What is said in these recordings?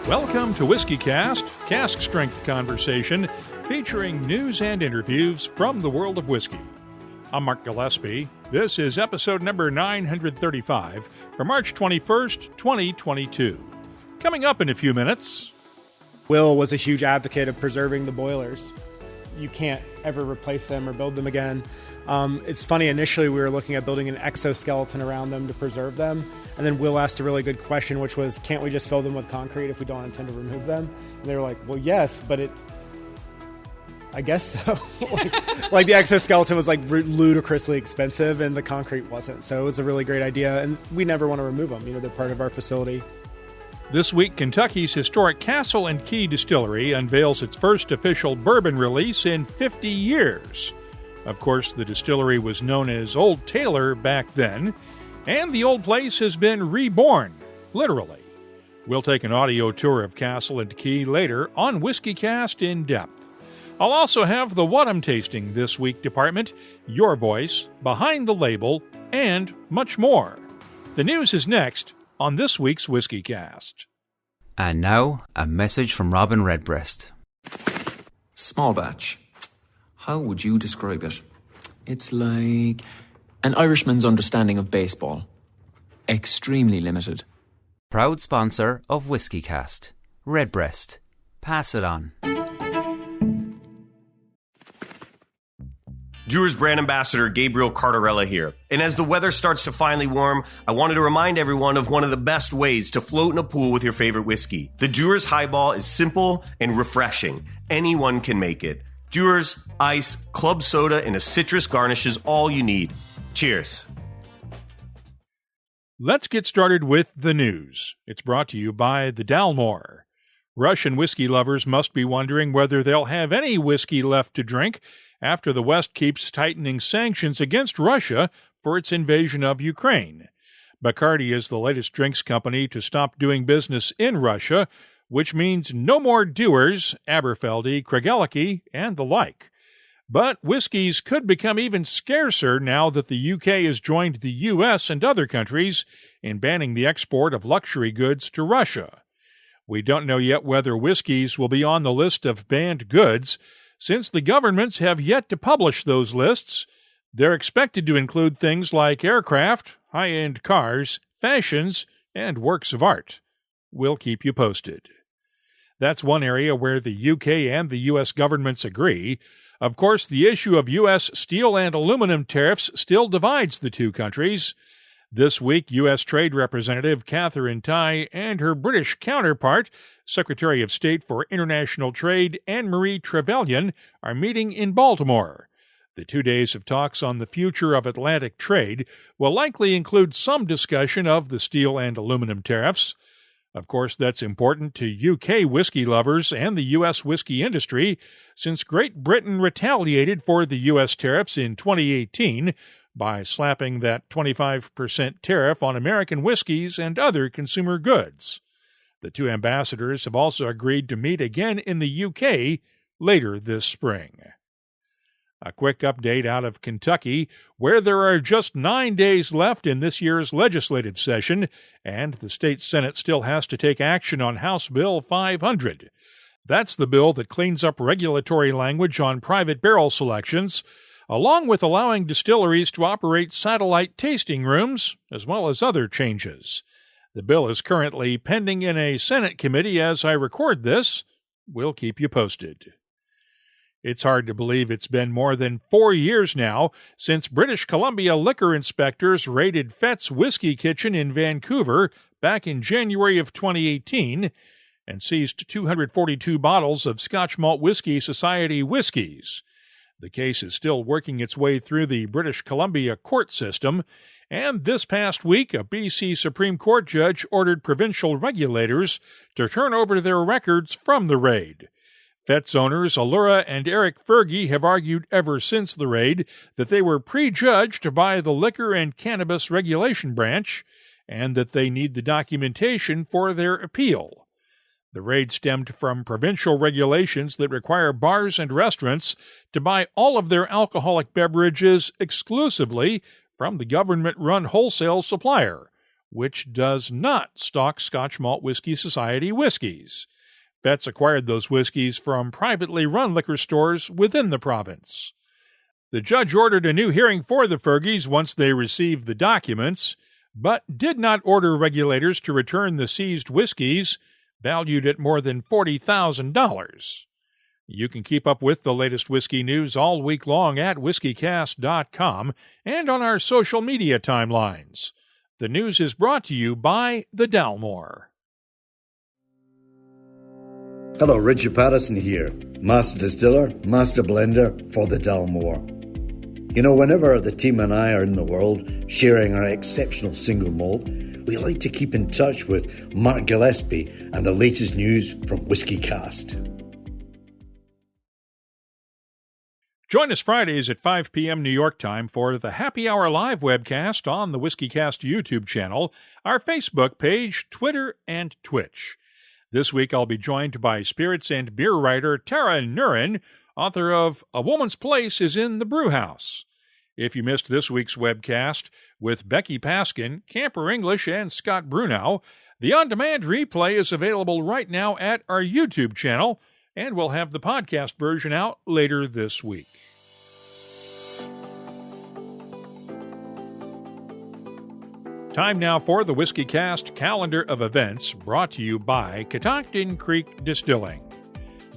Welcome to WhiskyCast, cask strength conversation featuring news and interviews from the world of whiskey. I'm Mark Gillespie. This is episode number 935 for March 21st, 2022. Coming up in a few minutes. Will was a huge advocate of preserving the boilers. You can't ever replace them or build them again. It's funny, initially we were looking at building an exoskeleton around them to preserve them. And then Will asked a really good question, which was, can't we just fill them with concrete if we don't intend to remove them? And they were like, well, yes, but I guess so. like the exoskeleton was like ludicrously expensive and the concrete wasn't. So it was a really great idea. And we never want to remove them. You know, they're part of our facility. This week, Kentucky's historic Castle Key Distillery unveils its first official bourbon release in 50 years. Of course, the distillery was known as Old Taylor back then, and the old place has been reborn, literally. We'll take an audio tour of Castle Key later on WhiskyCast In-Depth. I'll also have the What I'm Tasting This Week department, your voice, behind the label, and much more. The news is next on this week's WhiskyCast. And now, a message from Robin Redbreast. Small batch. How would you describe it? It's like an Irishman's understanding of baseball. Extremely limited. Proud sponsor of WhiskyCast. Redbreast. Pass it on. Dewar's brand ambassador Gabriel Cardarella here. And as the weather starts to finally warm, I wanted to remind everyone of one of the best ways to float in a pool with your favorite whiskey. The Dewar's Highball is simple and refreshing. Anyone can make it. Dewar's, ice, club soda, and a citrus garnish is all you need. Cheers. Let's get started with the news. It's brought to you by the Dalmore. Russian whiskey lovers must be wondering whether they'll have any whiskey left to drink after the West keeps tightening sanctions against Russia for its invasion of Ukraine. Bacardi is the latest drinks company to stop doing business in Russia, which means no more Dewar's, Aberfeldy, Craigellachie, and the like. But whiskeys could become even scarcer now that the UK has joined the US and other countries in banning the export of luxury goods to Russia. We don't know yet whether whiskeys will be on the list of banned goods, since the governments have yet to publish those lists. They're expected to include things like aircraft, high-end cars, fashions, and works of art. We'll keep you posted. That's one area where the UK and the U.S. governments agree. Of course, the issue of U.S. steel and aluminum tariffs still divides the two countries. This week, U.S. Trade Representative Catherine Tai and her British counterpart, Secretary of State for International Trade Anne-Marie Trevelyan, are meeting in Baltimore. The 2 days of talks on the future of Atlantic trade will likely include some discussion of the steel and aluminum tariffs. Of course, that's important to UK whiskey lovers and the U.S. whiskey industry, since Great Britain retaliated for the U.S. tariffs in 2018 by slapping that 25% tariff on American whiskeys and other consumer goods. The two ambassadors have also agreed to meet again in the UK later this spring. A quick update out of Kentucky, where there are just 9 days left in this year's legislative session, and the state Senate still has to take action on House Bill 500. That's the bill that cleans up regulatory language on private barrel selections, along with allowing distilleries to operate satellite tasting rooms, as well as other changes. The bill is currently pending in a Senate committee as I record this. We'll keep you posted. It's hard to believe it's been more than 4 years now since British Columbia liquor inspectors raided Fett's Whiskey Kitchen in Vancouver back in January of 2018 and seized 242 bottles of Scotch Malt Whisky Society whiskies. The case is still working its way through the British Columbia court system, and this past week a BC Supreme Court judge ordered provincial regulators to turn over their records from the raid. Fett's owners Allura and Eric Fergie have argued ever since the raid that they were prejudged by the Liquor and Cannabis Regulation Branch and that they need the documentation for their appeal. The raid stemmed from provincial regulations that require bars and restaurants to buy all of their alcoholic beverages exclusively from the government-run wholesale supplier, which does not stock Scotch Malt Whisky Society whiskeys. Betts acquired those whiskeys from privately run liquor stores within the province. The judge ordered a new hearing for the Fergies once they received the documents, but did not order regulators to return the seized whiskeys, valued at more than $40,000. You can keep up with the latest whiskey news all week long at whiskycast.com and on our social media timelines. The news is brought to you by the Dalmore. Hello, Richard Patterson here, Master Distiller, Master Blender for the Dalmore. You know, whenever the team and I are in the world sharing our exceptional single malt, we like to keep in touch with Mark Gillespie and the latest news from WhiskyCast. Join us Fridays at 5 p.m. New York time for the Happy Hour live webcast on the WhiskyCast YouTube channel, our Facebook page, Twitter, and Twitch. This week I'll be joined by spirits and beer writer Tara Nurin, author of A Woman's Place is in the Brewhouse. If you missed this week's webcast with Becky Paskin, Camper English, and Scott Brunau, the on-demand replay is available right now at our YouTube channel, and we'll have the podcast version out later this week. Time now for the WhiskyCast calendar of events, brought to you by Catoctin Creek Distilling.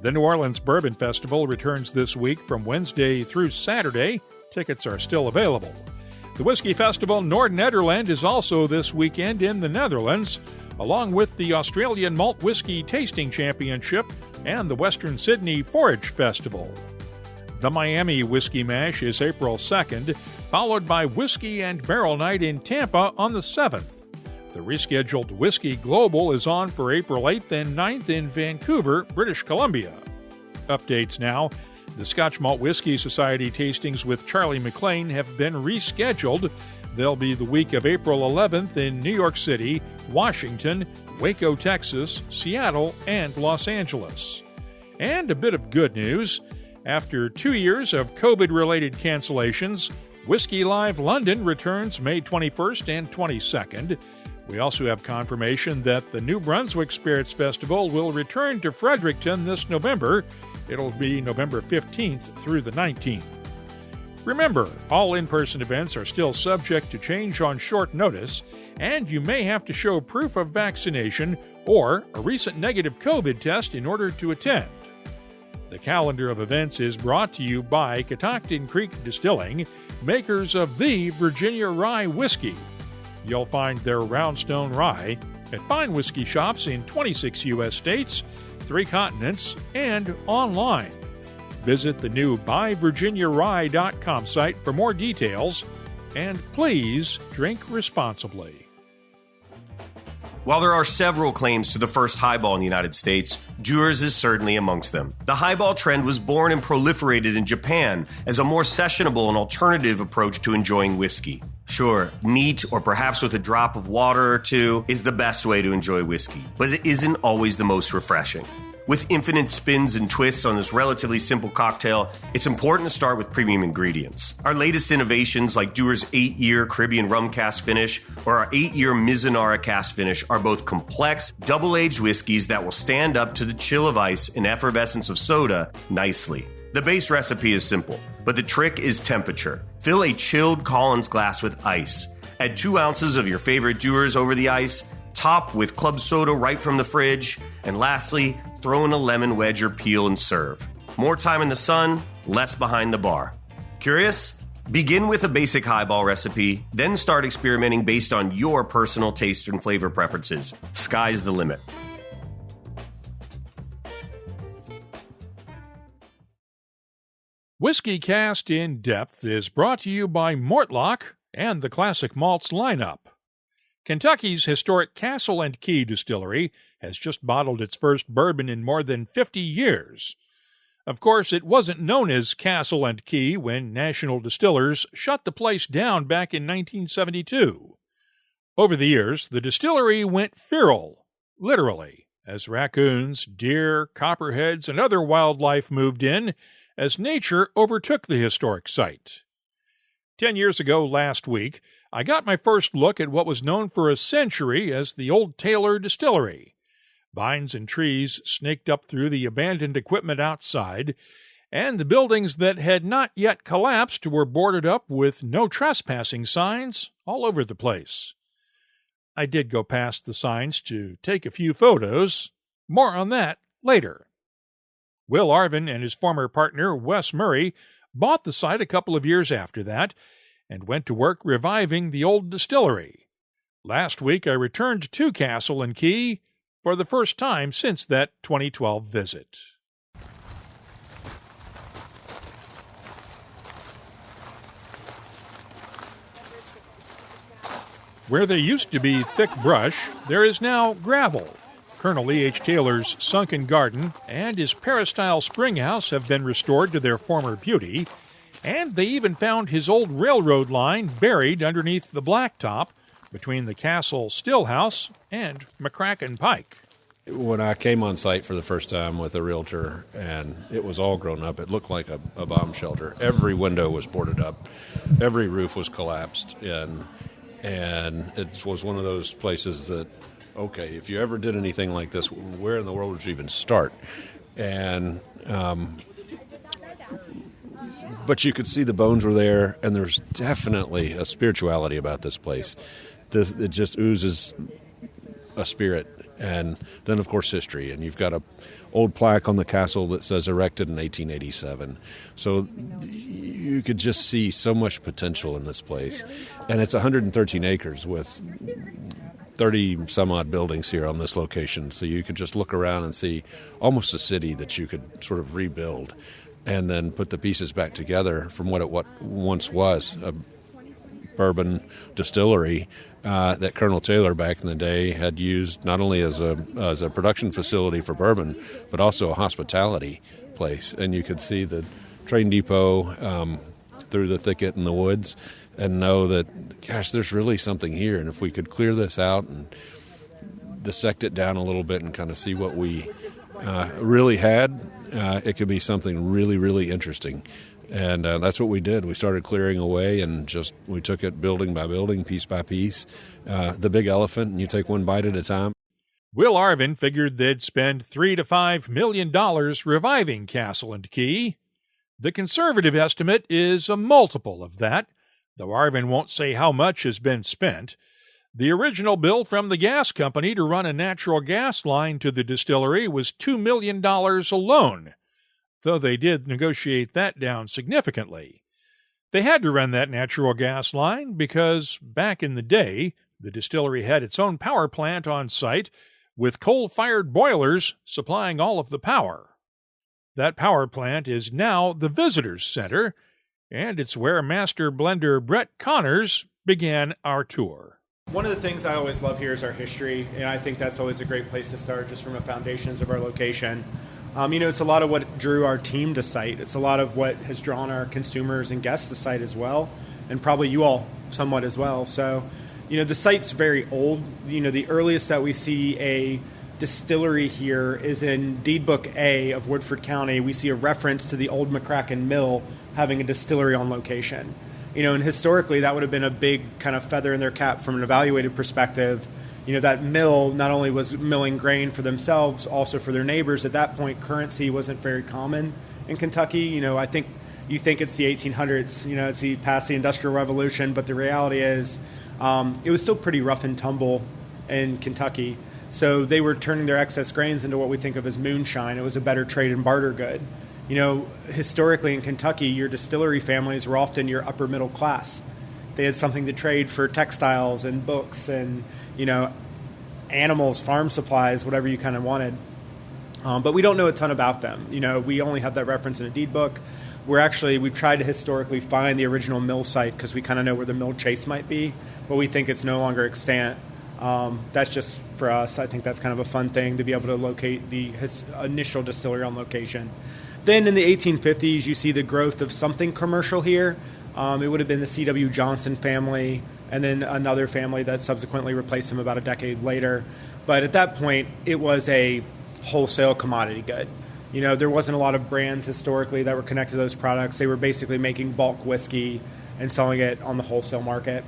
The New Orleans Bourbon Festival returns this week from Wednesday through Saturday. Tickets are still available. The Whiskey Festival Noord-Nederland is also this weekend in the Netherlands, along with the Australian Malt Whisky Tasting Championship and the Western Sydney Forage Festival. The Miami Whiskey Mash is April 2nd, followed by Whiskey and Barrel Night in Tampa on the 7th. The rescheduled Whiskey Global is on for April 8th and 9th in Vancouver, British Columbia. Updates now. The Scotch Malt Whisky Society tastings with Charlie McLean have been rescheduled. They'll be the week of April 11th in New York City, Washington, Waco, Texas, Seattle, and Los Angeles. And a bit of good news. After 2 years of COVID-related cancellations, Whiskey Live London returns May 21st and 22nd. We also have confirmation that the New Brunswick Spirits Festival will return to Fredericton this November. It'll be November 15th through the 19th. Remember, all in-person events are still subject to change on short notice, and you may have to show proof of vaccination or a recent negative COVID test in order to attend. The calendar of events is brought to you by Catoctin Creek Distilling, makers of the Virginia Rye Whiskey. You'll find their Roundstone Rye at fine whiskey shops in 26 U.S. states, 3 continents, and online. Visit the new BuyVirginiaRye.com site for more details, and please drink responsibly. While there are several claims to the first highball in the United States, Dewar's is certainly amongst them. The highball trend was born and proliferated in Japan as a more sessionable and alternative approach to enjoying whiskey. Sure, neat or perhaps with a drop of water or two is the best way to enjoy whiskey, but it isn't always the most refreshing. With infinite spins and twists on this relatively simple cocktail, it's important to start with premium ingredients. Our latest innovations like Dewar's 8-year Caribbean rum cask finish or our 8-year Mizunara cask finish are both complex, double-aged whiskeys that will stand up to the chill of ice and effervescence of soda nicely. The base recipe is simple, but the trick is temperature. Fill a chilled Collins glass with ice. Add 2 ounces of your favorite Dewar's over the ice, top with club soda right from the fridge, and lastly, throw in a lemon wedge or peel and serve. More time in the sun, less behind the bar. Curious? Begin with a basic highball recipe, then start experimenting based on your personal taste and flavor preferences. Sky's the limit. WhiskyCast In-Depth is brought to you by Mortlock and the Classic Malts lineup. Kentucky's historic Castle Key Distillery has just bottled its first bourbon in more than 50 years. Of course, it wasn't known as Castle Key when National Distillers shut the place down back in 1972. Over the years, the distillery went feral, literally, as raccoons, deer, copperheads, and other wildlife moved in as nature overtook the historic site. 10 years ago last week, I got my first look at what was known for a century as the Old Taylor Distillery. Vines and trees snaked up through the abandoned equipment outside, and the buildings that had not yet collapsed were boarded up with no trespassing signs all over the place. I did go past the signs to take a few photos. More on that later. Will Arvin and his former partner, Wes Murray, bought the site a couple of years after that and went to work reviving the old distillery. Last week I returned to Castle and Key for the first time since that 2012 visit. Where there used to be thick brush, there is now gravel. Colonel E.H. Taylor's sunken garden and his peristyle springhouse have been restored to their former beauty, and they even found his old railroad line buried underneath the blacktop between the Castle Stillhouse and McCracken Pike. When I came on site for the first time with a realtor and it was all grown up, it looked like a bomb shelter. Every window was boarded up. Every roof was collapsed. And it was one of those places that, okay, if you ever did anything like this, where in the world would you even start? And but you could see the bones were there, and there's definitely a spirituality about this place. It just oozes a spirit. And then, of course, history. And you've got a old plaque on the castle that says erected in 1887. So you could just see so much potential in this place. And it's 113 acres with 30-some-odd buildings here on this location. So you could just look around and see almost a city that you could sort of rebuild and then put the pieces back together from what once was a bourbon distillery that Colonel Taylor back in the day had used not only as a production facility for bourbon, but also a hospitality place. And you could see the train depot through the thicket in the woods and know that, gosh, there's really something here. And if we could clear this out and dissect it down a little bit and kind of see what we really had, it could be something really, really interesting. And that's what we did. We started clearing away and we took it building by building, piece by piece. The big elephant, and you take one bite at a time. Will Arvin figured they'd spend $3 to $5 million reviving Castle and Key. The conservative estimate is a multiple of that, though Arvin won't say how much has been spent. The original bill from the gas company to run a natural gas line to the distillery was $2 million alone, though they did negotiate that down significantly. They had to run that natural gas line because, back in the day, the distillery had its own power plant on site with coal-fired boilers supplying all of the power. That power plant is now the Visitors Center, and it's where master blender Brett Connors began our tour. One of the things I always love here is our history, and I think that's always a great place to start, just from the foundations of our location. It's a lot of what drew our team to site. It's a lot of what has drawn our consumers and guests to site as well, and probably you all somewhat as well. So, the site's very old. The earliest that we see a distillery here is in Deed Book A of Woodford County. We see a reference to the old McCracken Mill having a distillery on location. And historically that would have been a big kind of feather in their cap from an evaluated perspective. That mill not only was milling grain for themselves, also for their neighbors. At that point, currency wasn't very common in Kentucky. I think you think it's the 1800s, it's past the Industrial Revolution, but the reality is it was still pretty rough and tumble in Kentucky. So they were turning their excess grains into what we think of as moonshine. It was a better trade and barter good. Historically in Kentucky, your distillery families were often your upper middle class. They had something to trade for textiles and books and, animals, farm supplies, whatever you kind of wanted. But we don't know a ton about them. We only have that reference in a deed book. We've tried to historically find the original mill site because we kind of know where the mill chase might be, but we think it's no longer extant. That's just for us. I think that's kind of a fun thing to be able to locate his initial distillery on location. Then in the 1850s, you see the growth of something commercial here. It would have been the C.W. Johnson family, and then another family that subsequently replaced him about a decade later. But at that point, it was a wholesale commodity good. There wasn't a lot of brands historically that were connected to those products. They were basically making bulk whiskey and selling it on the wholesale market.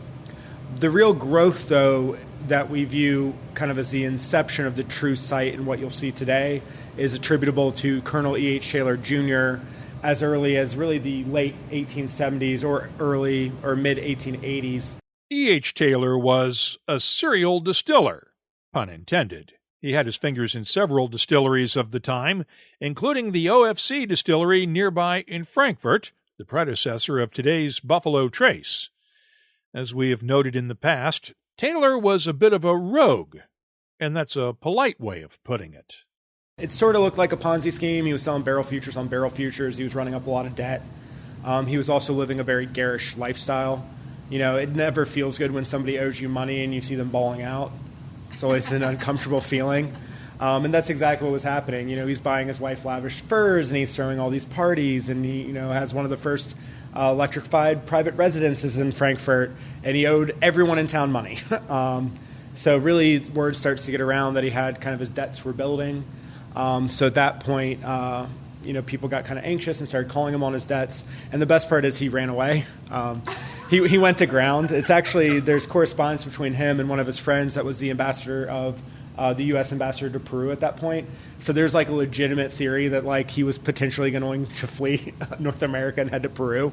The real growth, though, that we view kind of as the inception of the true site and what you'll see today is attributable to Colonel E.H. Taylor Jr. as early as really the late 1870s or early or mid-1880s. E.H. Taylor was a serial distiller, pun intended. He had his fingers in several distilleries of the time, including the OFC distillery nearby in Frankfort, the predecessor of today's Buffalo Trace. As we have noted in the past, Taylor was a bit of a rogue, and that's a polite way of putting it. It sort of looked like a Ponzi scheme. He was selling barrel futures on barrel futures. He was running up a lot of debt. He was also living a very garish lifestyle. You know, it never feels good when somebody owes you money and you see them bawling out. It's always an uncomfortable feeling. And that's exactly what was happening. You know, he's buying his wife lavish furs, and he's throwing all these parties, and he, has one of the first electrified private residences in Frankfurt, and he owed everyone in town money. So really, word starts to get around that he had kind of his debts were building. So at that point, people got kind of anxious and started calling him on his debts. And the best part is he ran away. He went to ground. It's actually, there's correspondence between him and one of his friends that was the ambassador of the U.S. ambassador to Peru at that point. So there's like a legitimate theory that like he was potentially going to flee North America and head to Peru,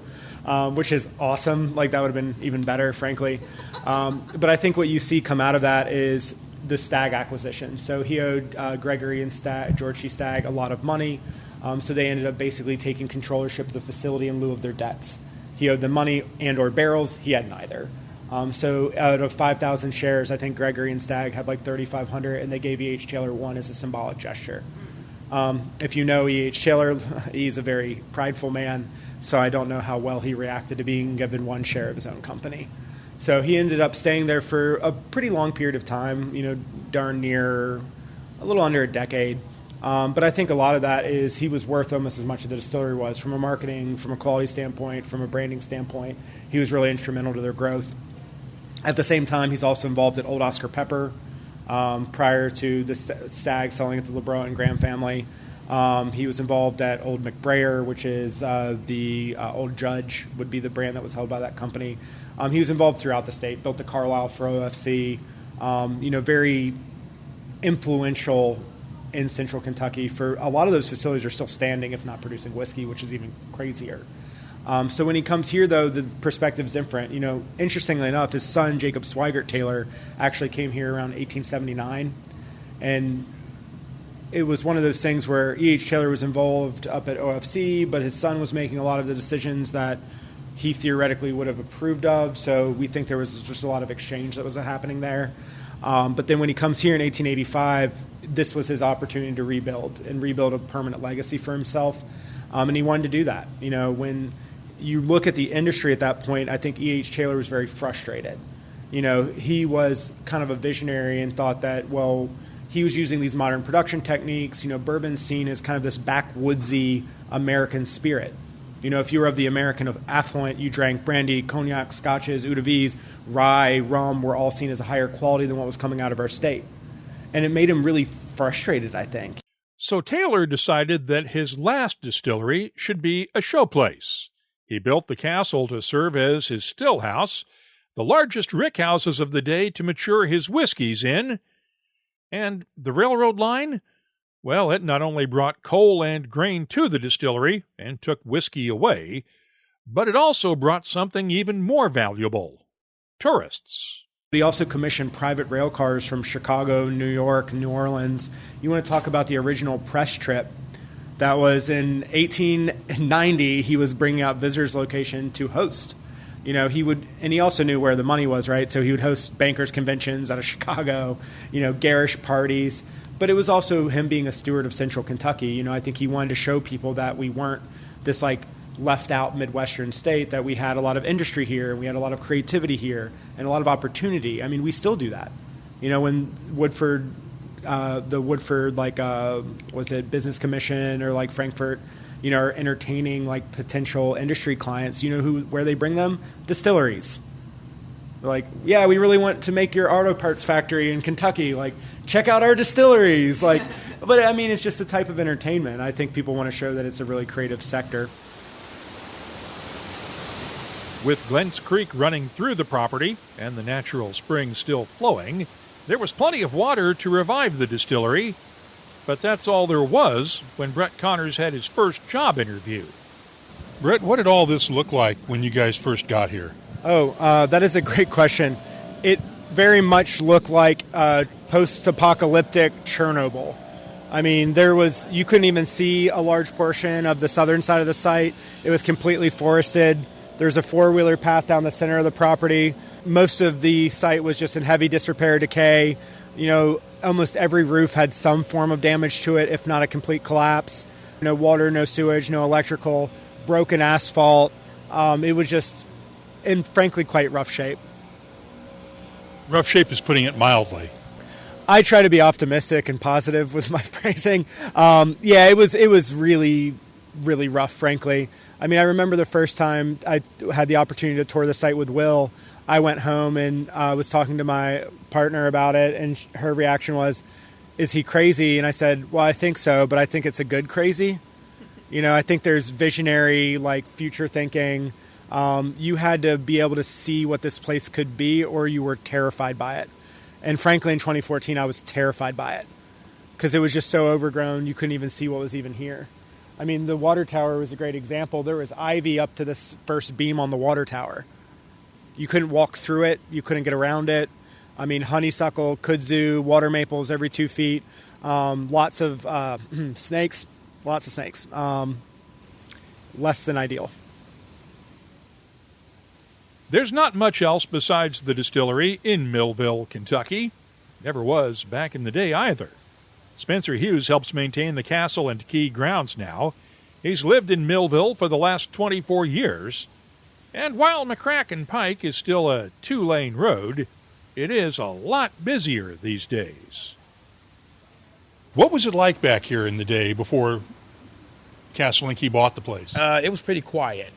which is awesome. Like that would have been even better, frankly. But I think what you see come out of that is the Stagg acquisition. So he owed Gregory and George C. Stagg a lot of money. So they ended up basically taking controllership of the facility in lieu of their debts. He owed them money and or barrels. He had neither. So out of 5,000 shares, I think Gregory and Stagg had like 3,500, and they gave E.H. Taylor one as a symbolic gesture. If you know E.H. Taylor, he's a very prideful man, so I don't know how well he reacted to being given one share of his own company. So he ended up staying there for a pretty long period of time, darn near a little under a decade. But I think a lot of that is he was worth almost as much as the distillery was from a marketing, from a quality standpoint, from a branding standpoint. He was really instrumental to their growth. At the same time, he's also involved at Old Oscar Pepper prior to the Stagg selling it to LeBron and Graham family. He was involved at Old McBrayer, which is the Old Judge would be the brand that was held by that company. He was involved throughout the state, built the Carlisle for OFC, very influential in central Kentucky. For a lot of those facilities are still standing, if not producing whiskey, which is even crazier. So when he comes here, though, the perspective's different. Interestingly enough, his son, Jacob Swigert Taylor, actually came here around 1879. And it was one of those things where E.H. Taylor was involved up at OFC, but his son was making a lot of the decisions that he theoretically would have approved of. So we think there was just a lot of exchange that was happening there. But then when he comes here in 1885, this was his opportunity to rebuild a permanent legacy for himself. And he wanted to do that. When you look at the industry at that point, I think E.H. Taylor was very frustrated. He was kind of a visionary and thought that, he was using these modern production techniques. Bourbon's seen as kind of this backwoodsy American spirit. If you were of the American of affluent, you drank brandy, cognac, scotches, eau de vie, rye, rum, were all seen as a higher quality than what was coming out of our state. And it made him really frustrated, I think. So Taylor decided that his last distillery should be a showplace. He built the castle to serve as his still house, the largest rick houses of the day to mature his whiskeys in. And the railroad line? Well, it not only brought coal and grain to the distillery and took whiskey away, but it also brought something even more valuable: tourists. He also commissioned private rail cars from Chicago, New York, New Orleans. You want to talk about the original press trip? That was in 1890. He was bringing out visitors' location to host. He also knew where the money was, right? So he would host bankers' conventions out of Chicago, garish parties. But it was also him being a steward of central Kentucky. I think he wanted to show people that we weren't this left out Midwestern state, that we had a lot of industry here, and we had a lot of creativity here, and a lot of opportunity. I mean, we still do that. When Woodford, was it Business Commission or Frankfurt, are entertaining potential industry clients, where they bring them? Distilleries. They're yeah, we really want to make your auto parts factory in Kentucky. Check out our distilleries. But I mean, it's just a type of entertainment. I think people want to show that it's a really creative sector. With Glens Creek running through the property and the natural spring still flowing, there was plenty of water to revive the distillery. But that's all there was when Brett Connors had his first job interview. Brett, what did all this look like when you guys first got here? That is a great question. It very much looked like post-apocalyptic Chernobyl. I mean, you couldn't even see a large portion of the southern side of the site. It was completely forested. There's a four-wheeler path down the center of the property. Most of the site was just in heavy disrepair, decay. Almost every roof had some form of damage to it, if not a complete collapse. No water, no sewage, no electrical, broken asphalt. It was just, in frankly, quite rough shape. Rough shape is putting it mildly. I try to be optimistic and positive with my phrasing. It was really, really rough, frankly. I mean, I remember the first time I had the opportunity to tour the site with Will. I went home and was talking to my partner about it, and her reaction was, "Is he crazy?" And I said, "Well, I think so, but I think it's a good crazy." I think there's visionary, future thinking. You had to be able to see what this place could be, or you were terrified by it. And frankly, in 2014, I was terrified by it because it was just so overgrown, you couldn't even see what was even here. I mean, the water tower was a great example. There was ivy up to this first beam on the water tower. You couldn't walk through it. You couldn't get around it. I mean, honeysuckle, kudzu, water maples every 2 feet. Lots of snakes. Lots of snakes. Less than ideal. There's not much else besides the distillery in Millville, Kentucky. Never was back in the day either. Spencer Hughes helps maintain the Castle and Key grounds now. He's lived in Millville for the last 24 years. And while McCracken Pike is still a 2-lane road, it is a lot busier these days. What was it like back here in the day before Castle and Key bought the place? It was pretty quiet.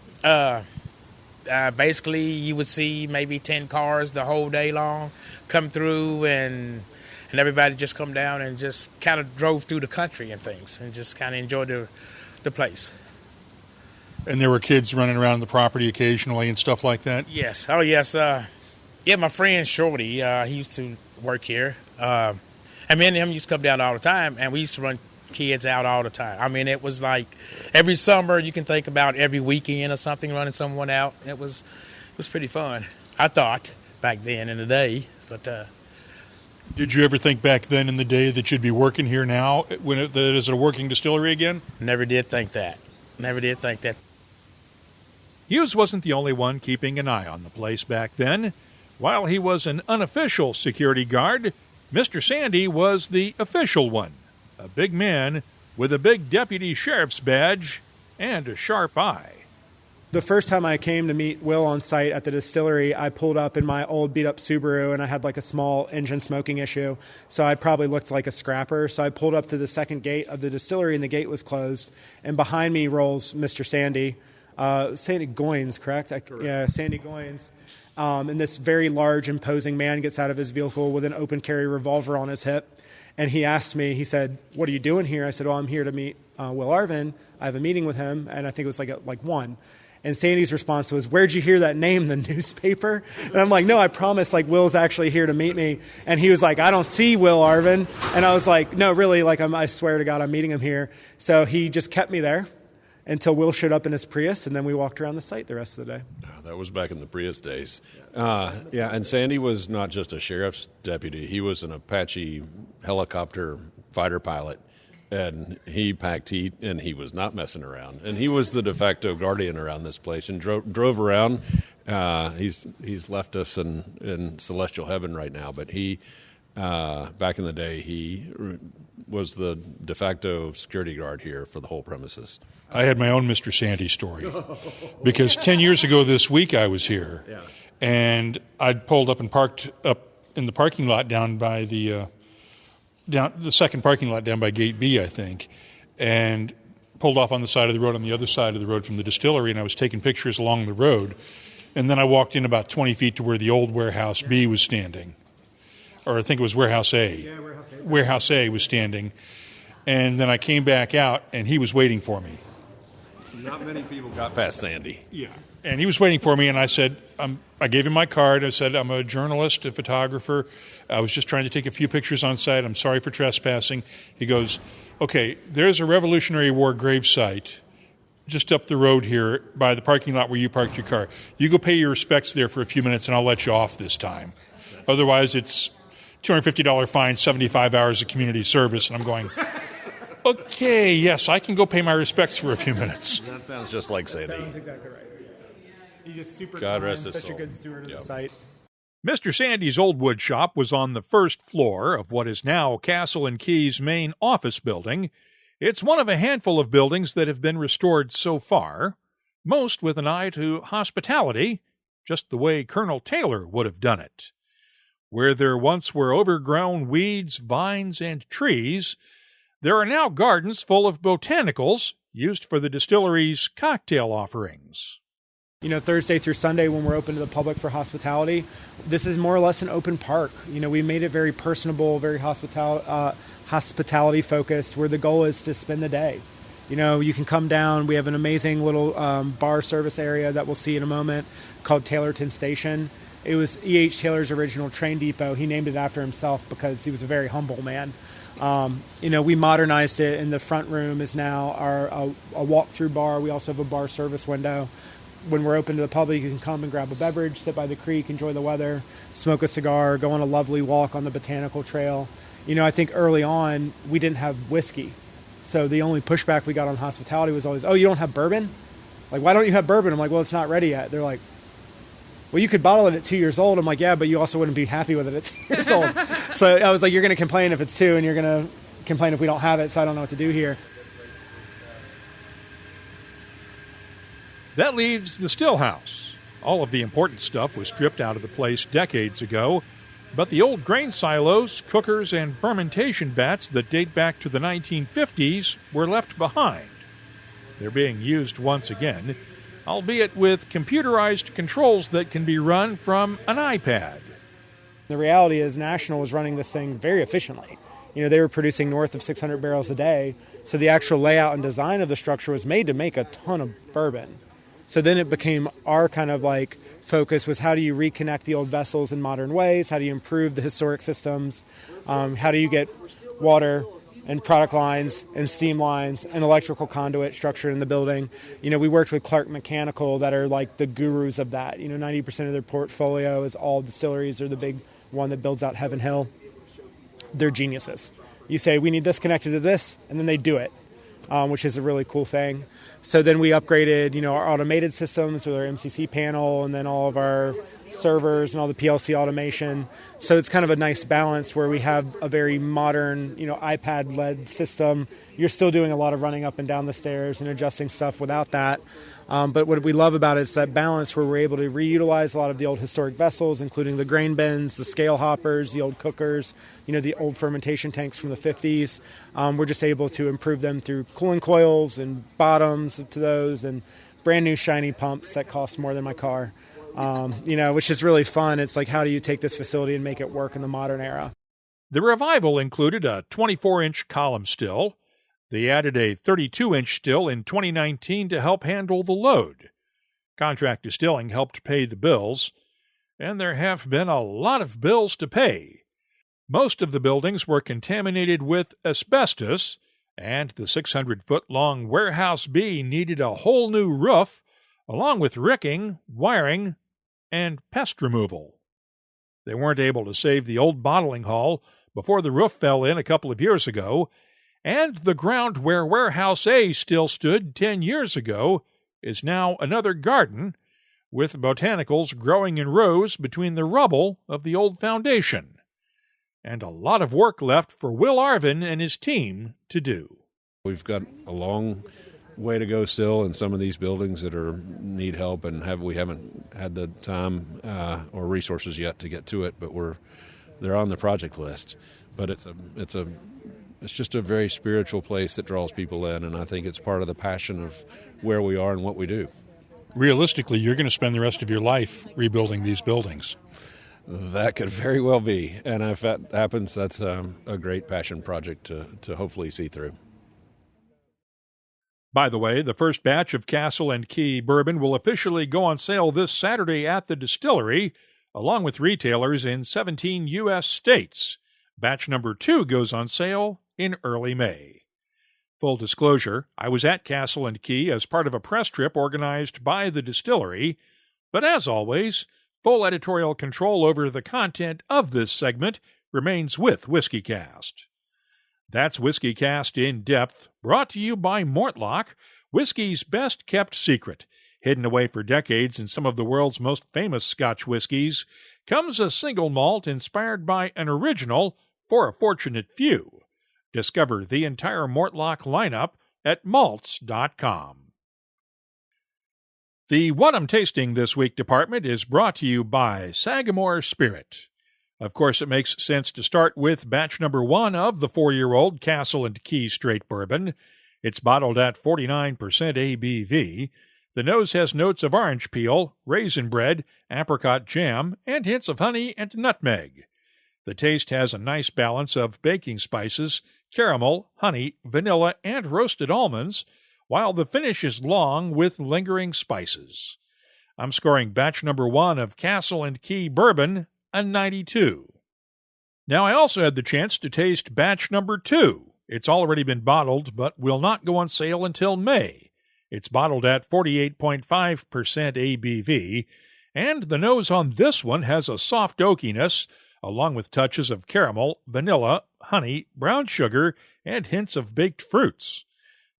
Basically, you would see maybe 10 cars the whole day long come through, and everybody just come down and just kind of drove through the country and things and just kind of enjoyed the place. And there were kids running around the property occasionally and stuff like that? Yes. Oh, yes. My friend Shorty, he used to work here. And me and him used to come down all the time, and we used to run kids out all the time. I mean, it was like every summer, you can think about every weekend or something, running someone out. It was pretty fun, I thought, back then in the day. But did you ever think back then in the day that you'd be working here now, that is a working distillery again? Never did think that. Hughes wasn't the only one keeping an eye on the place back then. While he was an unofficial security guard, Mr. Sandy was the official one, a big man with a big deputy sheriff's badge and a sharp eye. The first time I came to meet Will on site at the distillery, I pulled up in my old beat-up Subaru, and I had a small engine smoking issue, so I probably looked like a scrapper. So I pulled up to the second gate of the distillery, and the gate was closed, and behind me rolls Mr. Sandy. Sandy Goins, correct? Yeah, Sandy Goins. And this very large, imposing man gets out of his vehicle with an open-carry revolver on his hip. And he asked me, he said, "What are you doing here?" I said, "Well, I'm here to meet Will Arvin. I have a meeting with him." And I think it was like 1. And Sandy's response was, "Where'd you hear that name, the newspaper?" And I'm like, "No, I promise, Will's actually here to meet me." And he was like, "I don't see Will Arvin." And I was like, "No, really, I swear to God, I'm meeting him here." So he just kept me there until Will showed up in his Prius, and then we walked around the site the rest of the day. That was back in the Prius days. And Sandy was not just a sheriff's deputy. He was an Apache helicopter fighter pilot, and he packed heat, and he was not messing around. And he was the de facto guardian around this place and drove around. He's left us in celestial heaven right now, but he back in the day, he was the de facto security guard here for the whole premises. I had my own Mr. Sandy story because 10 years ago this week I was here, and I'd pulled up and parked up in the parking lot down by the second parking lot down by Gate B, I think, and pulled off on the side of the road on the other side of the road from the distillery, and I was taking pictures along the road, and then I walked in about 20 feet to where the old Warehouse B was standing, or I think it was Warehouse A. Yeah, Warehouse A. Warehouse A was standing, and then I came back out, and he was waiting for me. Not many people got past Sandy. Yeah. And he was waiting for me, and I said, I gave him my card. I said, I'm a journalist, a photographer. I was just trying to take a few pictures on site. I'm sorry for trespassing. He goes, okay, there's a Revolutionary War gravesite just up the road here by the parking lot where you parked your car. You go pay your respects there for a few minutes, and I'll let you off this time. Otherwise, it's $250 fine, 75 hours of community service. And I'm going, okay, yes, I can go pay my respects for a few minutes. That sounds just like Sandy. Sounds exactly right. You're just super God kind, rest his such soul. a good steward of the site. Mr. Sandy's old wood shop was on the first floor of what is now Castle and Key's main office building. It's one of a handful of buildings that have been restored so far, most with an eye to hospitality, just the way Colonel Taylor would have done it. Where there once were overgrown weeds, vines, and trees, there are now gardens full of botanicals used for the distillery's cocktail offerings. Thursday through Sunday when we're open to the public for hospitality, this is more or less an open park. We made it very personable, very hospitality focused, where the goal is to spend the day. You can come down. We have an amazing little bar service area that we'll see in a moment called Taylorton Station. It was E.H. Taylor's original train depot. He named it after himself because he was a very humble man. We modernized it, and the front room is now a walk-through bar. We also have a bar service window. When we're open to the public, you can come and grab a beverage, sit by the creek, enjoy the weather, smoke a cigar, go on a lovely walk on the botanical trail. I think early on, we didn't have whiskey. So the only pushback we got on hospitality was always, oh, you don't have bourbon? Like, why don't you have bourbon? I'm like, well, it's not ready yet. They're like, well, you could bottle it at 2 years old. I'm like, yeah, but you also wouldn't be happy with it at 2 years old. So I was like, you're going to complain if it's 2, and you're going to complain if we don't have it, so I don't know what to do here. That leaves the still house. All of the important stuff was stripped out of the place decades ago, but the old grain silos, cookers, and fermentation vats that date back to the 1950s were left behind. They're being used once again, albeit with computerized controls that can be run from an iPad. The reality is National was running this thing very efficiently. They were producing north of 600 barrels a day, so the actual layout and design of the structure was made to make a ton of bourbon. So then it became our kind of focus was how do you reconnect the old vessels in modern ways? How do you improve the historic systems? How do you get water and product lines and steam lines and electrical conduit structured in the building? We worked with Clark Mechanical that are like the gurus of that. 90% of their portfolio is all distilleries. They're the big one that builds out Heaven Hill. They're geniuses. You say, we need this connected to this, and then they do it, which is a really cool thing. So then we upgraded, our automated systems with our MCC panel and then all of our servers and all the PLC automation. So it's kind of a nice balance where we have a very modern, iPad-led system. You're still doing a lot of running up and down the stairs and adjusting stuff without that. But what we love about it is that balance where we're able to reutilize a lot of the old historic vessels, including the grain bins, the scale hoppers, the old cookers, the old fermentation tanks from the 50s. We're just able to improve them through cooling coils and bottoms to those and brand new shiny pumps that cost more than my car, which is really fun. It's like, how do you take this facility and make it work in the modern era? The revival included a 24-inch column still. They added a 32-inch still in 2019 to help handle the load. Contract distilling helped pay the bills, and there have been a lot of bills to pay. Most of the buildings were contaminated with asbestos, and the 600-foot-long Warehouse B needed a whole new roof, along with ricking, wiring, and pest removal. They weren't able to save the old bottling hall before the roof fell in a couple of years ago, and the ground where Warehouse A still stood 10 years ago is now another garden, with botanicals growing in rows between the rubble of the old foundation. And a lot of work left for Will Arvin and his team to do. We've got a long way to go still in some of these buildings that need help, and we haven't had the time or resources yet to get to it, but they're on the project list. But it's just a very spiritual place that draws people in, and I think it's part of the passion of where we are and what we do. Realistically, you're going to spend the rest of your life rebuilding these buildings. That could very well be, and if that happens, that's a great passion project to hopefully see through. By the way, the first batch of Castle Key Bourbon will officially go on sale this Saturday at the distillery, along with retailers in 17 U.S. states. Batch number 2 goes on sale in early May. Full disclosure, I was at Castle Key as part of a press trip organized by the distillery, but as always, full editorial control over the content of this segment remains with WhiskyCast. That's WhiskyCast In-Depth, brought to you by Mortlock, whiskey's best-kept secret. Hidden away for decades in some of the world's most famous Scotch whiskies, comes a single malt inspired by an original for a fortunate few. Discover the entire Mortlock lineup at malts.com. The What I'm Tasting This Week department is brought to you by Sagamore Spirit. Of course, it makes sense to start with batch number 1 of the 4-year-old Castle Key Straight Bourbon. It's bottled at 49% ABV. The nose has notes of orange peel, raisin bread, apricot jam, and hints of honey and nutmeg. The taste has a nice balance of baking spices, caramel, honey, vanilla, and roasted almonds, while the finish is long with lingering spices. I'm scoring batch number 1 of Castle Key Bourbon a 92. Now, I also had the chance to taste batch number 2. It's already been bottled, but will not go on sale until May. It's bottled at 48.5% ABV, and the nose on this one has a soft oakiness, along with touches of caramel, vanilla, honey, brown sugar, and hints of baked fruits.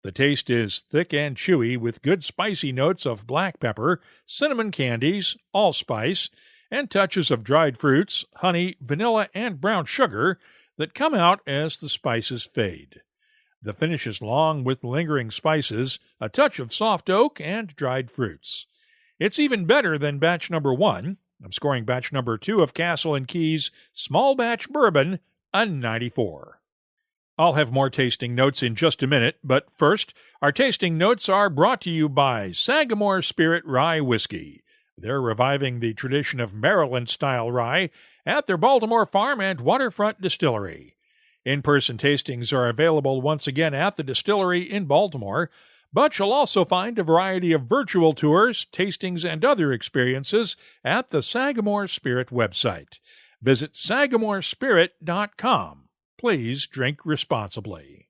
The taste is thick and chewy with good spicy notes of black pepper, cinnamon candies, allspice, and touches of dried fruits, honey, vanilla, and brown sugar that come out as the spices fade. The finish is long with lingering spices, a touch of soft oak, and dried fruits. It's even better than batch number 1. I'm scoring batch number 2 of Castle Key's small batch bourbon a 94. I'll have more tasting notes in just a minute, but first, our tasting notes are brought to you by Sagamore Spirit Rye Whiskey. They're reviving the tradition of Maryland-style rye at their Baltimore farm and waterfront distillery. In-person tastings are available once again at the distillery in Baltimore, but you'll also find a variety of virtual tours, tastings, and other experiences at the Sagamore Spirit website. Visit sagamorespirit.com. Please drink responsibly.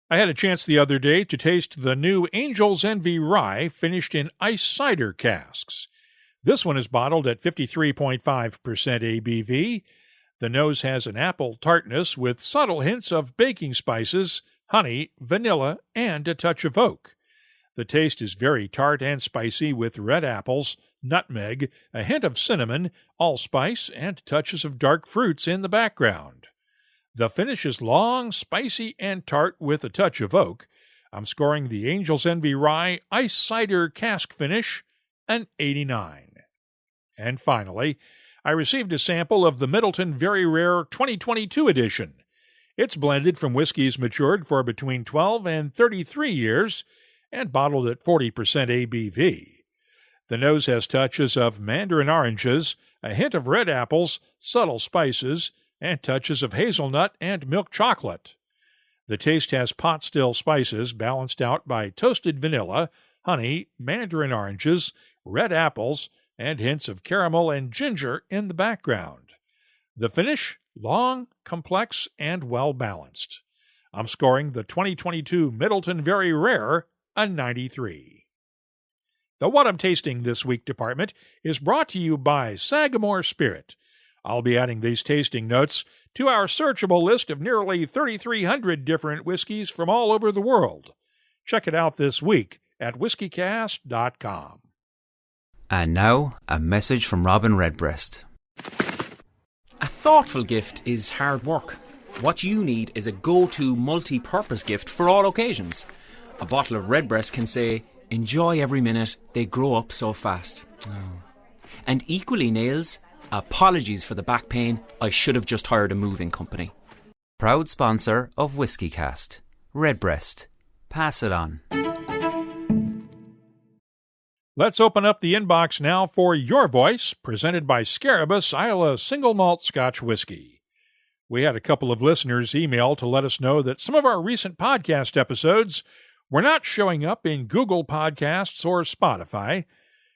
I had a chance the other day to taste the new Angel's Envy rye finished in ice cider casks. This one is bottled at 53.5% ABV. The nose has an apple tartness with subtle hints of baking spices, honey, vanilla, and a touch of oak. The taste is very tart and spicy with red apples, nutmeg, a hint of cinnamon, allspice, and touches of dark fruits in the background. The finish is long, spicy, and tart with a touch of oak. I'm scoring the Angel's Envy Rye Ice Cider Cask Finish an 89. And finally, I received a sample of the Middleton Very Rare 2022 edition. It's blended from whiskeys matured for between 12 and 33 years and bottled at 40% ABV. The nose has touches of mandarin oranges, a hint of red apples, subtle spices, and touches of hazelnut and milk chocolate. The taste has pot still spices balanced out by toasted vanilla, honey, mandarin oranges, red apples, and hints of caramel and ginger in the background. The finish, long, complex, and well-balanced. I'm scoring the 2022 Middleton Very Rare a 93. The What I'm Tasting This Week department is brought to you by Sagamore Spirit. I'll be adding these tasting notes to our searchable list of nearly 3,300 different whiskeys from all over the world. Check it out this week at whiskycast.com. And now, a message from Robin Redbreast. A thoughtful gift is hard work. What you need is a go-to multi-purpose gift for all occasions. A bottle of Redbreast can say, "Enjoy every minute, they grow up so fast." Oh. And equally nails, "Apologies for the back pain, I should have just hired a moving company." Proud sponsor of WhiskyCast. Redbreast. Pass it on. Let's open up the inbox now for Your Voice, presented by Scarabus Isla Single Malt Scotch Whiskey. We had a couple of listeners email to let us know that some of our recent podcast episodes We're not showing up in Google Podcasts or Spotify.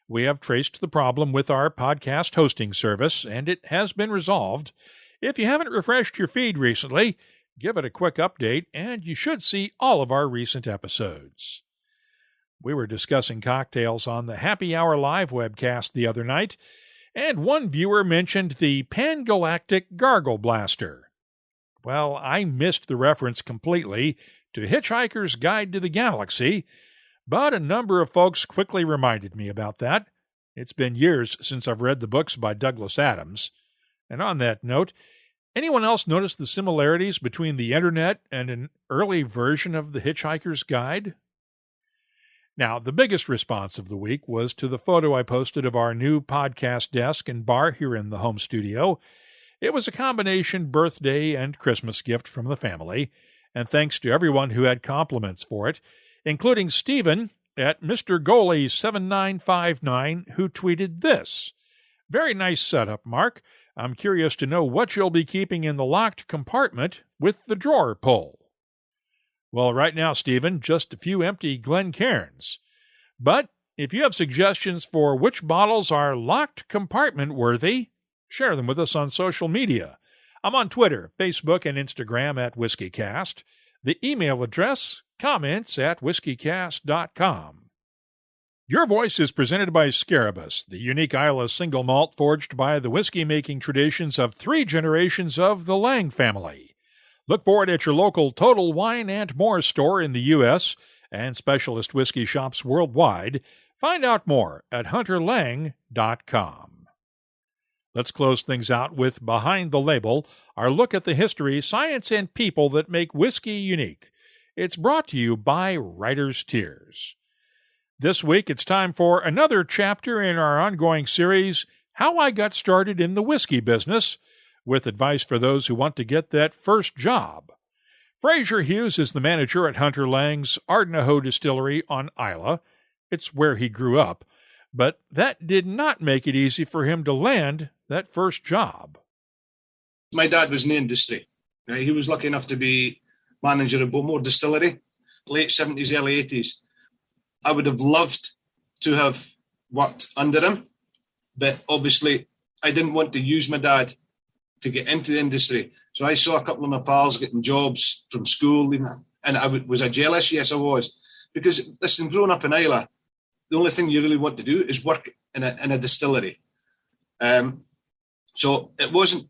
We have traced the problem with our podcast hosting service, and it has been resolved. If you haven't refreshed your feed recently, give it a quick update, and you should see all of our recent episodes. We were discussing cocktails on the Happy Hour Live webcast the other night, and one viewer mentioned the Pan-Galactic Gargle Blaster. Well, I missed the reference completely to Hitchhiker's Guide to the Galaxy, but a number of folks quickly reminded me about that. It's been years since I've read the books by Douglas Adams. And on that note, anyone else notice the similarities between the internet and an early version of the Hitchhiker's Guide? Now, the biggest response of the week was to the photo I posted of our new podcast desk and bar here in the home studio. It was a combination birthday and Christmas gift from the family, and thanks to everyone who had compliments for it, including Stephen at Mr. Goalie 7959, who tweeted this. Very nice setup, Mark. I'm curious to know what you'll be keeping in the locked compartment with the drawer pull. Well, right now, Stephen, just a few empty Glencairns. But if you have suggestions for which bottles are locked compartment worthy, share them with us on social media. I'm on Twitter, Facebook, and Instagram at WhiskyCast. The email address, comments@whiskycast.com. Your Voice is presented by Scarabus, the unique Islay single malt forged by the whiskey-making traditions of 3 generations of the Lang family. Look for it at your local Total Wine and More store in the U.S. and specialist whiskey shops worldwide. Find out more at hunterlang.com. Let's close things out with Behind the Label, our look at the history, science, and people that make whiskey unique. It's brought to you by Writer's Tears. This week, it's time for another chapter in our ongoing series, How I Got Started in the Whiskey Business, with advice for those who want to get that first job. Fraser Hughes is the manager at Hunter Lang's Ardnahoe Distillery on Islay. It's where he grew up, but that did not make it easy for him to land that first job. My dad was in the industry. Right? He was lucky enough to be manager of Baltimore Distillery, late 70s, early 80s. I would have loved to have worked under him, but obviously I didn't want to use my dad to get into the industry. So I saw a couple of my pals getting jobs from school, and was I jealous? Yes, I was. Because, listen, growing up in Islay, the only thing you really want to do is work in a distillery. So it wasn't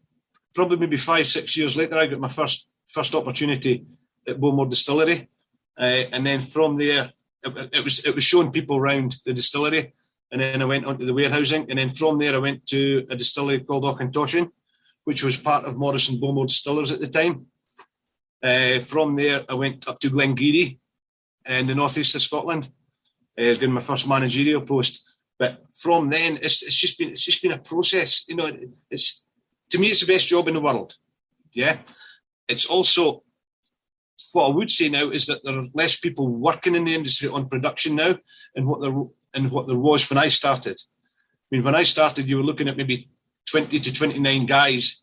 probably maybe 5-6 years later I got my first opportunity at Baltimore Distillery, and then from there it was showing people around the distillery, and then I went on to the warehousing, and then from there I went to a distillery called Auchentoshan, which was part of Morrison Baltimore Distillers at the time. From there I went up to Glengarry in the northeast of Scotland, getting my first managerial post. But from then, it's just been a process. You know, to me, it's the best job in the world. Yeah, it's also what I would say now is that there are less people working in the industry on production now, and what there was when I started. I mean, when I started, you were looking at maybe 20 to 29 guys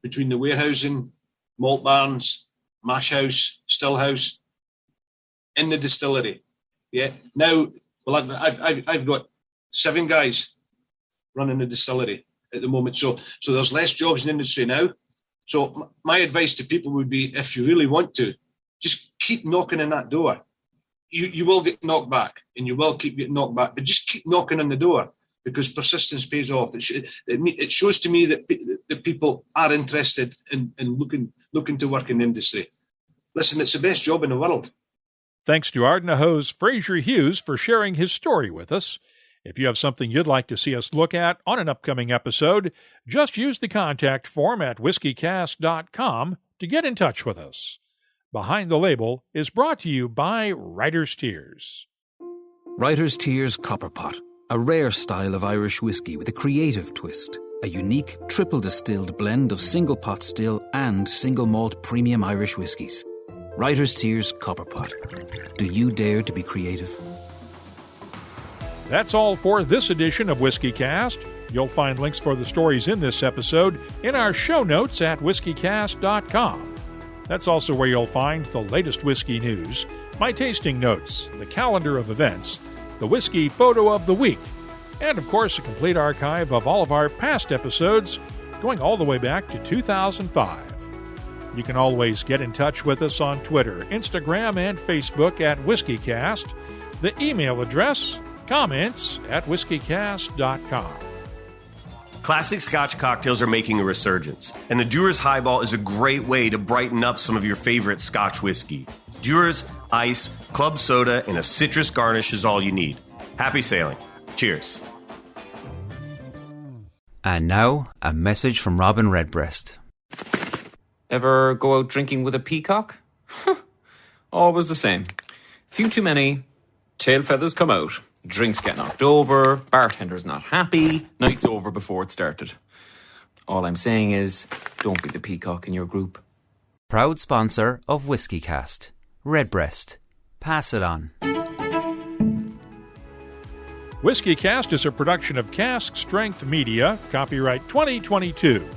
between the warehousing, malt barns, mash house, still house, in the distillery. Yeah. Now, well, I've got 7 guys running the distillery at the moment. So there's less jobs in the industry now. So my advice to people would be, if you really want to, just keep knocking on that door. You will get knocked back, and you will keep getting knocked back, but just keep knocking on the door, because persistence pays off. It shows to me that people are interested in looking to work in the industry. Listen, it's the best job in the world. Thanks to Ardnahoe's Fraser Hughes for sharing his story with us. If you have something you'd like to see us look at on an upcoming episode, just use the contact form at whiskycast.com to get in touch with us. Behind the Label is brought to you by Writer's Tears. Writer's Tears Copper Pot, a rare style of Irish whiskey with a creative twist. A unique triple distilled blend of single pot still and single malt premium Irish whiskies. Writer's Tears Copper Pot. Do you dare to be creative? That's all for this edition of WhiskyCast. You'll find links for the stories in this episode in our show notes at whiskycast.com. That's also where you'll find the latest whiskey news, my tasting notes, the calendar of events, the whiskey photo of the week, and of course a complete archive of all of our past episodes going all the way back to 2005. You can always get in touch with us on Twitter, Instagram, and Facebook at WhiskyCast. The email address, comments@whiskycast.com. Classic Scotch cocktails are making a resurgence, and the Dewar's Highball is a great way to brighten up some of your favorite Scotch whiskey. Dewar's, ice, club soda, and a citrus garnish is all you need. Happy sailing. Cheers. And now, a message from Robin Redbreast. Ever go out drinking with a peacock? Always the same. Few too many, tail feathers come out, drinks get knocked over, bartender's not happy, night's over before it started. All I'm saying is, don't be the peacock in your group. Proud sponsor of WhiskyCast. Redbreast. Pass it on. WhiskyCast is a production of Cask Strength Media, copyright 2022,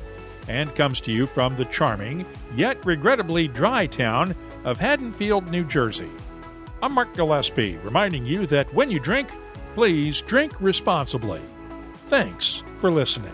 and comes to you from the charming, yet regrettably dry town of Haddonfield, New Jersey. I'm Mark Gillespie, reminding you that when you drink, please drink responsibly. Thanks for listening.